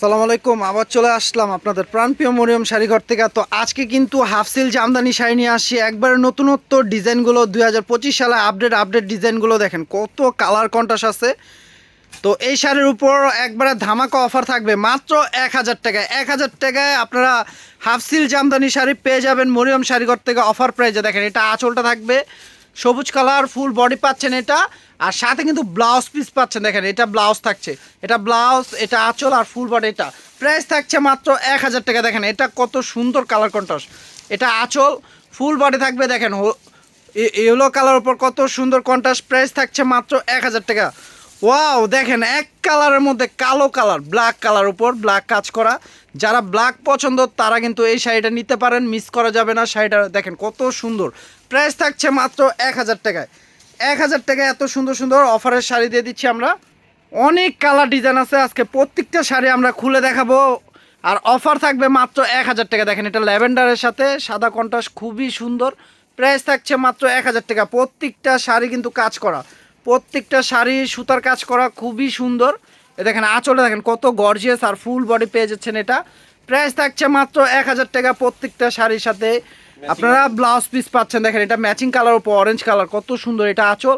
আসসালামু আলাইকুম, আবার চলে আসলাম আপনাদের প্রাণপ্রিয় মরিয়ম শাড়িঘর থেকে। তো আজকে কিন্তু হাফসিল জামদানি শাড়ি নিয়ে আসি, একবারে নতুনত্ব ডিজাইনগুলো 2025 সালে আপডেট ডিজাইনগুলো দেখেন কত কালার কন্ট্রাস্ট আছে। তো এই শাড়ির উপর একবারে ধামাকা অফার থাকবে মাত্র 1000 টাকায়। 1000 টাকায় আপনারা হাফসিল জামদানি শাড়ি পেয়ে যাবেন মরিয়ম শাড়িঘর থেকে অফার প্রাইজে। দেখেন এটা আঁচলটা থাকবে সবুজ কালার, ফুল বডি পাচ্ছেন এটা, আর সাথে কিন্তু ব্লাউজ পিস পাচ্ছেন। দেখেন এটা ব্লাউজ থাকছে, এটা ব্লাউজ, এটা আঁচল আর ফুল বডি। এটা প্রাইস থাকছে মাত্র 1000 টাকা। দেখেন এটা কত সুন্দর কালার কন্ট্রাস্ট, এটা আঁচল, ফুল বডি থাকবে। দেখেন ইয়েলো কালার উপর কত সুন্দর কন্ট্রাস্ট, প্রাইস থাকছে মাত্র 1000 টাকা। ওয়াও, দেখেন এক কালারের মধ্যে কালো কালার, ব্ল্যাক কালার উপর ব্ল্যাক কাজ করা। যারা ব্ল্যাক পছন্দ তারা কিন্তু এই শাড়িটা নিতে পারেন, মিস করা যাবে না। শাড়িটা দেখেন কত সুন্দর, প্রাইস থাকছে মাত্র 1000 টাকায়। 1000 টাকায় এত সুন্দর সুন্দর অফারের শাড়ি দিয়ে দিচ্ছি আমরা। অনেক কালার ডিজাইন আছে, আজকে প্রত্যেকটা শাড়ি আমরা খুলে দেখাবো। আর অফার থাকবে মাত্র 1000 টাকা। দেখেন এটা ল্যাভেন্ডারের সাথে সাদা কন্ট্রাস্ট, খুবই সুন্দর। প্রাইস থাকছে মাত্র 1000 টাকা। প্রত্যেকটা শাড়ি কিন্তু কাজ করা, প্রত্যেকটা শাড়ি সুতার কাজ করা, খুবই সুন্দর। এ দেখেন আঁচলে দেখেন কত গর্জিয়াস, আর ফুল বডি পেয়ে যাচ্ছেন এটা। প্রাইস থাকছে মাত্র 1000 টাকা। প্রত্যেকটা শাড়ির সাথে আপনারা ব্লাউজ পিস পাচ্ছেন। দেখেন এটা ম্যাচিং কালার উপর অরেঞ্জ কালার, কত সুন্দর। এটা আঁচল,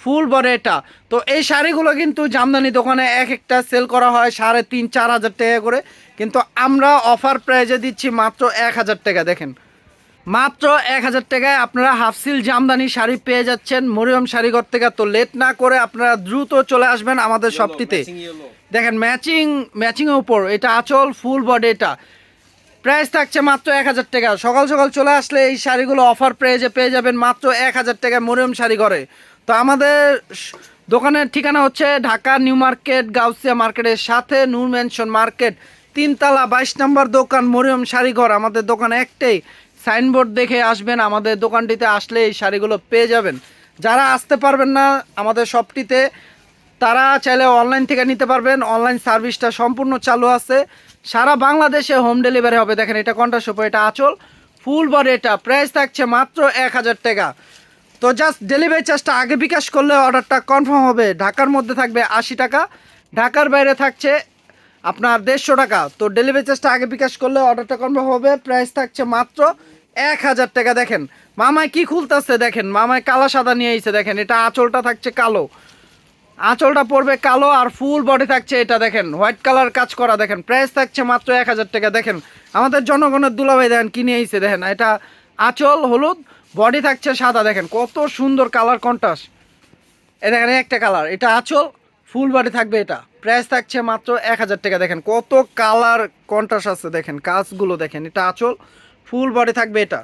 ফুল বডি এটা। তো এই শাড়িগুলো কিন্তু জামদানি দোকানে এক একটা সেল করা হয় 3500-4000 টাকা করে, কিন্তু আমরা অফার প্রাইজে দিচ্ছি মাত্র 1000 টাকা। দেখেন মাত্র 1000 টাকায় আপনারা হাফসিল জামদানি শাড়ি পেয়ে যাচ্ছেন মরিয়ম শাড়িঘর থেকে। তো লেট না করে আপনারা দ্রুত চলে আসবেন আমাদের শপটিতে। দেখেন ম্যাচিংয়ের উপর এটা আঁচল, ফুল বডি। এটা প্রাইস থাকছে মাত্র 1000 টাকা। সকাল সকাল চলে আসলে এই শাড়িগুলো অফার প্রাইজে পেয়ে যাবেন মাত্র 1000 টাকায় মরিয়ম শাড়িঘরে। তো আমাদের দোকানের ঠিকানা হচ্ছে ঢাকা নিউ মার্কেট, গাউসিয়া মার্কেটের সাথে নূর ম্যানশন মার্কেট, 3তলা 22 নম্বর দোকান মরিয়ম শাড়িঘর। আমাদের দোকান একটাই, সাইনবোর্ড দেখে আসবেন। আমাদের দোকানটিতে আসলে এই শাড়িগুলো পেয়ে যাবেন। যারা আসতে পারবেন না আমাদের শপটিতে, তারা চাইলে অনলাইন থেকে নিতে পারবেন। অনলাইন সার্ভিসটা সম্পূর্ণ চালু আছে, সারা বাংলাদেশে হোম ডেলিভারি হবে। দেখেন এটা কন্ট্রাস্ট উপর, এটা আঁচল, ফুল বডি। এটা প্রাইস থাকছে মাত্র 1000 টাকা। তো জাস্ট ডেলিভারি চার্জটা আগে বিকাশ করলে অর্ডারটা কনফার্ম হবে। ঢাকার মধ্যে থাকবে 80 টাকা, ঢাকার বাইরে থাকছে আপনার 150 টাকা। তো ডেলিভারি চার্জটা আগে বিকাশ করলে অর্ডারটা কনফার্ম হবে। প্রাইস থাকছে মাত্র 1000 টাকা। দেখেন মামায় কি খুলতেছে, দেখেন মামায় কালা সাদা নিয়ে এসেছে। দেখেন এটা আঁচলটা থাকছে কালো, আঁচলটা পড়বে কালো, আর ফুল বডি থাকছে এটা দেখেন হোয়াইট কালার কাজ করা। দেখেন প্রাইস থাকছে মাত্র 1000 টাকা। দেখেন আমাদের জনগণের দুলাভাই দেখেন কিনে এসেছে। দেখেন এটা আঁচল হলুদ, বডি থাকছে সাদা। দেখেন কত সুন্দর কালার কন্ট্রাস্ট। এ দেখেন একটা কালার, এটা আঁচল, ফুল বডি থাকবে। এটা প্রাইস থাকছে মাত্র 1000 টাকা। দেখেন কত কালার কন্ট্রাস্ট আছে, দেখেন কাজগুলো দেখেন। এটা আঁচল, ফুল বডি থাকবে। এটা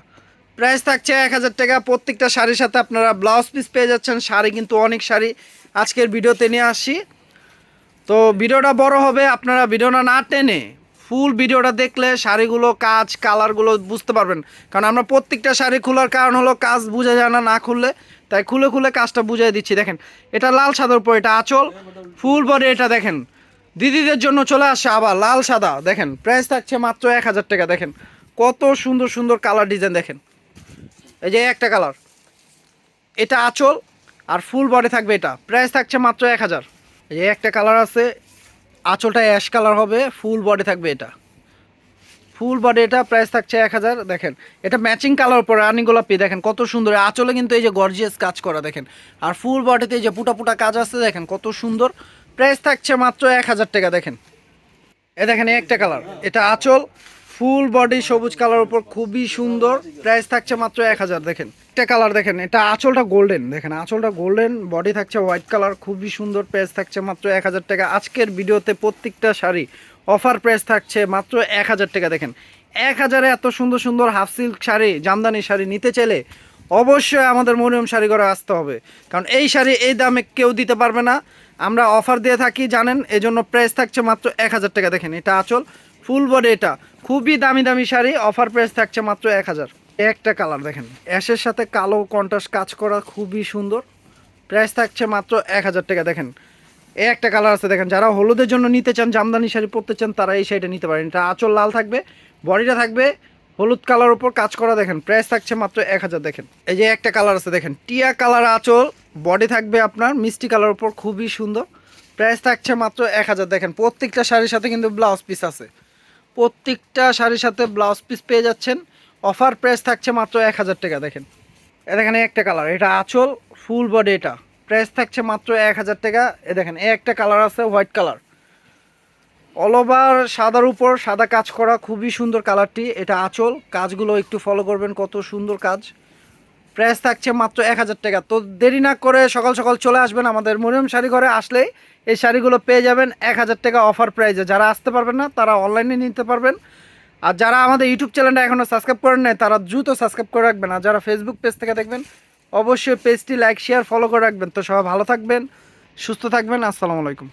প্রাইস থাকছে 1000 টাকা। প্রত্যেকটা শাড়ির সাথে আপনারা ব্লাউজ পিস পেয়ে যাচ্ছেন। শাড়ি কিন্তু অনেক শাড়ি আজকের ভিডিওতে নিয়ে আসি। তো ভিডিওটা বড় হবে, আপনারা ভিডিওটা না টেনে ফুল ভিডিওটা দেখলে শাড়িগুলো কাজ কালারগুলো বুঝতে পারবেন। কারণ আমরা প্রত্যেকটা শাড়ি খোলার কারণ হলো কাজ বোঝা যায় না না খুললে, তাই খুলে খুলে কাজটা বুঝিয়ে দিচ্ছি। দেখেন এটা লাল সাদার উপর, এটা আঁচল, ফুল বডি। এটা দেখেন দিদিদের জন্য চলে আসে আবার লাল সাদা। দেখেন প্রাইস থাকছে মাত্র 1000 টাকা। দেখেন কত সুন্দর সুন্দর কালার ডিজাইন। দেখেন এই যে একটা কালার, এটা আঁচল আর ফুল বডি থাকবে। এটা প্রাইস থাকছে মাত্র 1000। এই যে একটা কালার আছে, আঁচলটা অ্যাশ কালার হবে, ফুল বডি থাকবে। এটা ফুল বডি, এটা প্রাইস থাকছে 1000। দেখেন এটা ম্যাচিং কালার উপর রানী গোলাপি। দেখেন কত সুন্দর আঁচলে কিন্তু এই যে গর্জিয়াস কাজ করা। দেখেন আর ফুল বডিতে এই যে পুটা পুটা কাজ আছে। দেখেন কত সুন্দর, প্রাইস থাকছে মাত্র 1000 টাকা। দেখেন এ দেখেন একটা কালার, এটা আঁচল, ফুল বডি সবুজ কালার উপর, খুবই সুন্দর। প্রাইস থাকছে মাত্র 1000। দেখেন একটা কালার, দেখেন এটা আঁচলটা গোল্ডেন। দেখেন আঁচলটা গোল্ডেন, বডি থাকছে হোয়াইট কালার, খুবই সুন্দর। প্রাইস থাকছে মাত্র 1000 টাকা। আজকের ভিডিওতে প্রত্যেকটা শাড়ি অফার প্রাইস থাকছে মাত্র 1000 টাকা। দেখেন 1000-এ এত সুন্দর সুন্দর হাফ সিল্ক শাড়ি, জামদানি শাড়ি নিতে চাইলে অবশ্যই আমাদের মরিয়ম শাড়িঘরে আসতে হবে। কারণ এই শাড়ি এই দামে কেউ দিতে পারবে না, আমরা অফার দিয়ে থাকি জানেন, এজন্য প্রাইস থাকছে মাত্র 1000 টাকা। দেখেন এটা আঁচল, ফুল বডি। এটা খুবই দামি দামি শাড়ি, অফার প্রাইস থাকছে মাত্র 1000। একটা কালার দেখেন অ্যাশের সাথে কালো কন্ট্রাস্ট কাজ করা, খুবই সুন্দর। প্রাইস থাকছে মাত্র 1000 টাকা। দেখেন এই একটা কালার আছে। দেখেন যারা হলুদের জন্য নিতে চান, জামদানি শাড়ি পরতে চান, তারা এই শাড়িটা নিতে পারেন। এটা আঁচল লাল থাকবে, বডিটা থাকবে হলুদ কালার উপর কাজ করা। দেখেন প্রাইস থাকছে মাত্র 1000। দেখেন এই যে একটা কালার আছে, দেখেন টিয়া কালার আঁচল, বডি থাকবে আপনার মিষ্টি কালার উপর, খুবই সুন্দর। প্রাইস থাকছে মাত্র 1000। দেখেন প্রত্যেকটা শাড়ির সাথে কিন্তু ব্লাউজ পিস আছে, প্রত্যেকটা শাড়ির সাথে ব্লাউজ পিস পেয়ে যাচ্ছেন। অফার প্রাইস থাকছে মাত্র 1000 টাকা। দেখেন এখানে একটা কালার, এটা আঁচল ফুল বডি, এটা প্রাইস থাকছে মাত্র 1000 টাকা। দেখেন একটা কালার আছে হোয়াইট কালার, অল ওভার সাদার উপর সাদা কাজ করা, খুবই সুন্দর কালারটি। এটা আঁচল, কাজগুলো একটু ফলো করবেন, কত সুন্দর কাজ। প্রাইস থাকছে মাত্র 1000 টাকা। তো দেরি না করে সকাল সকাল চলে আসবেন আমাদের মরিয়ম শাড়ি ঘরে, আসলেই এই শাড়িগুলো পেয়ে যাবেন 1000 টাকা অফার প্রাইসে। যারা আসতে পারবেন না তারা অনলাইনে নিতে পারবেন। আর যারা আমাদের ইউটিউব চ্যানেলটা এখনও সাবস্ক্রাইব করেন নাই তারা দ্রুত সাবস্ক্রাইব করে রাখবেন। আর যারা ফেসবুক পেজ থেকে দেখবেন অবশ্যই পেজটি লাইক শেয়ার ফলো করে রাখবেন। তো সবাই ভালো থাকবেন, সুস্থ থাকবেন, আসসালামু আলাইকুম।